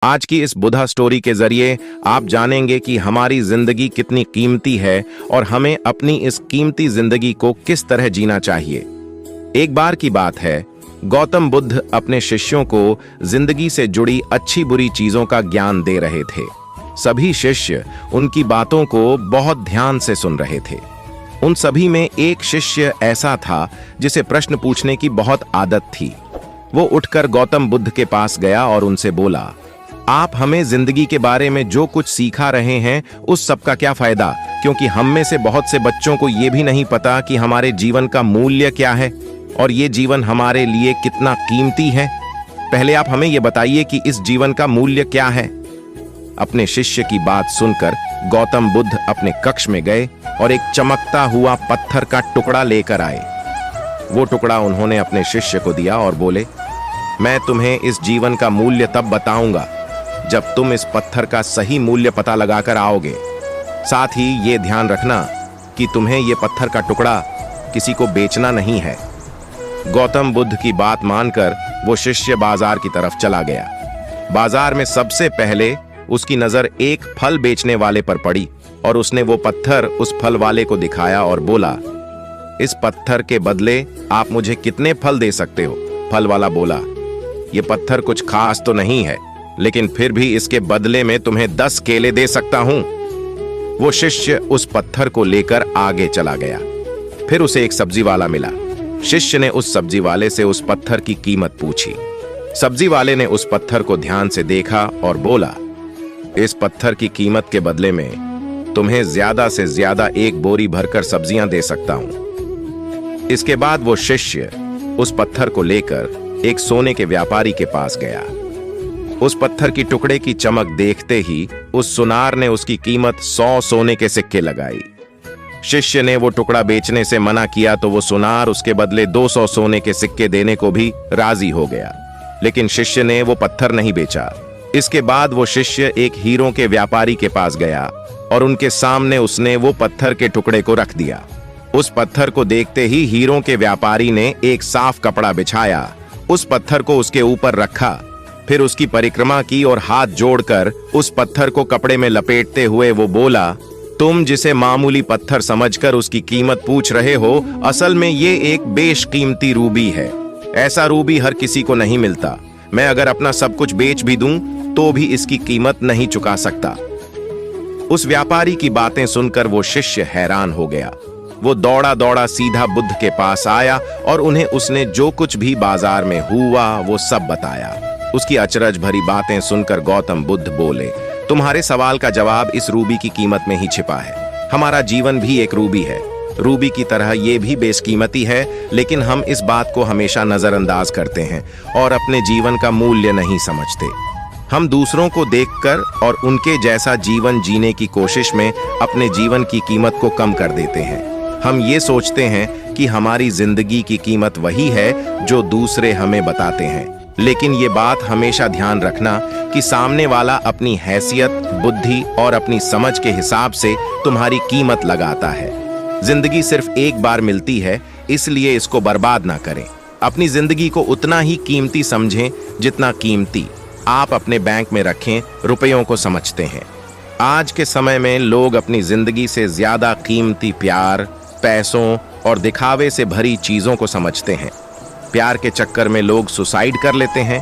आज की इस बुधा स्टोरी के जरिए आप जानेंगे कि हमारी जिंदगी कितनी कीमती है और हमें अपनी इस कीमती जिंदगी को किस तरह जीना चाहिए। एक बार की बात है, गौतम बुद्ध अपने शिष्यों को जिंदगी से जुड़ी अच्छी बुरी चीजों का ज्ञान दे रहे थे। सभी शिष्य उनकी बातों को बहुत ध्यान से सुन रहे थे। उन सभी में एक शिष्य ऐसा था जिसे प्रश्न पूछने की बहुत आदत थी। वो उठकर गौतम बुद्ध के पास गया और उनसे बोला, आप हमें जिंदगी के बारे में जो कुछ सिखा रहे हैं उस सब का क्या फायदा, क्योंकि हम में से बहुत से बच्चों को ये भी नहीं पता कि हमारे जीवन का मूल्य क्या है और ये जीवन हमारे लिए कितना कीमती है। पहले आप हमें ये बताइए कि इस जीवन का मूल्य क्या है। अपने शिष्य की बात सुनकर गौतम बुद्ध अपने कक्ष में गए और एक चमकता हुआ पत्थर का टुकड़ा लेकर आए। वो टुकड़ा उन्होंने अपने शिष्य को दिया और बोले, मैं तुम्हें इस जीवन का मूल्य तब बताऊंगा जब तुम इस पत्थर का सही मूल्य पता लगाकर आओगे। साथ ही ये ध्यान रखना कि तुम्हें ये पत्थर का टुकड़ा किसी को बेचना नहीं है। गौतम बुद्ध की बात मानकर वो शिष्य बाजार की तरफ चला गया। बाजार में सबसे पहले उसकी नजर एक फल बेचने वाले पर पड़ी और उसने वो पत्थर उस फल वाले को दिखाया और बोला, इस पत्थर के बदले आप मुझे कितने फल दे सकते हो? फल वाला बोला, ये पत्थर कुछ खास तो नहीं है, लेकिन फिर भी इसके बदले में तुम्हें 10 केले दे सकता हूं। वो शिष्य उस पत्थर को लेकर आगे चला गया। फिर उसे एक सब्जी वाला मिला। शिष्य ने उस सब्जी वाले से उस पत्थर की कीमत पूछी। सब्जी वाले ने उस पत्थर को ध्यान से देखा और बोला, इस पत्थर की कीमत के बदले में तुम्हें ज्यादा से ज्यादा एक बोरी भरकर सब्जियां दे सकता हूं। इसके बाद वो शिष्य उस पत्थर को लेकर एक सोने के व्यापारी के पास गया। उस पत्थर की टुकड़े की चमक देखते ही उस सुनार ने उसकी कीमत 100 सोने के सिक्के लगाई। शिष्य ने वो टुकड़ा बेचने से मना किया तो वो सुनार उसके बदले 200 सोने के सिक्के देने को भी राजी हो गया, लेकिन शिष्य ने वो पत्थर नहीं बेचा। इसके बाद वो शिष्य एक हीरों के व्यापारी के पास गया और उनके सामने उसने वो पत्थर के टुकड़े को रख दिया। उस पत्थर को देखते ही हीरों के व्यापारी ने एक साफ कपड़ा बिछाया, उस पत्थर को उसके ऊपर रखा, फिर उसकी परिक्रमा की और हाथ जोड़कर उस पत्थर को कपड़े में लपेटते हुए वो बोला, तुम जिसे मामूली पत्थर समझकर उसकी कीमत पूछ रहे हो, असल में ये एक बेशकीमती रूबी है। ऐसा रूबी हर किसी को नहीं मिलता। मैं अगर अपना सब कुछ बेच भी दूं तो भी इसकी कीमत नहीं चुका सकता। उस व्यापारी की बातें सुनकर वो शिष्य हैरान हो गया। वो दौड़ा दौड़ा सीधा बुद्ध के पास आया और उन्हें उसने जो कुछ भी बाजार में हुआ वो सब बताया। उसकी अचरज भरी बातें सुनकर गौतम बुद्ध बोले, तुम्हारे सवाल का जवाब इस रूबी की कीमत में ही छिपा है। हमारा जीवन भी एक रूबी है। रूबी की तरह ये भी बेशकीमती है, लेकिन हम इस बात को हमेशा नजरअंदाज करते हैं और अपने जीवन का मूल्य नहीं समझते। हम दूसरों को देखकर और उनके जैसा जीवन जीने की कोशिश में अपने जीवन की कीमत को कम कर देते हैं। हम ये सोचते हैं कि हमारी जिंदगी की कीमत वही है जो दूसरे हमें बताते हैं, लेकिन ये बात हमेशा ध्यान रखना कि सामने वाला अपनी हैसियत, बुद्धि और अपनी समझ के हिसाब से तुम्हारी कीमत लगाता है। जिंदगी सिर्फ एक बार मिलती है, इसलिए इसको बर्बाद ना करें। अपनी जिंदगी को उतना ही कीमती समझें जितना कीमती आप अपने बैंक में रखें रुपयों को समझते हैं। आज के समय में लोग अपनी जिंदगी से ज्यादा कीमती प्यार, पैसों और दिखावे से भरी चीजों को समझते हैं। प्यार के चक्कर में लोग सुसाइड कर लेते हैं,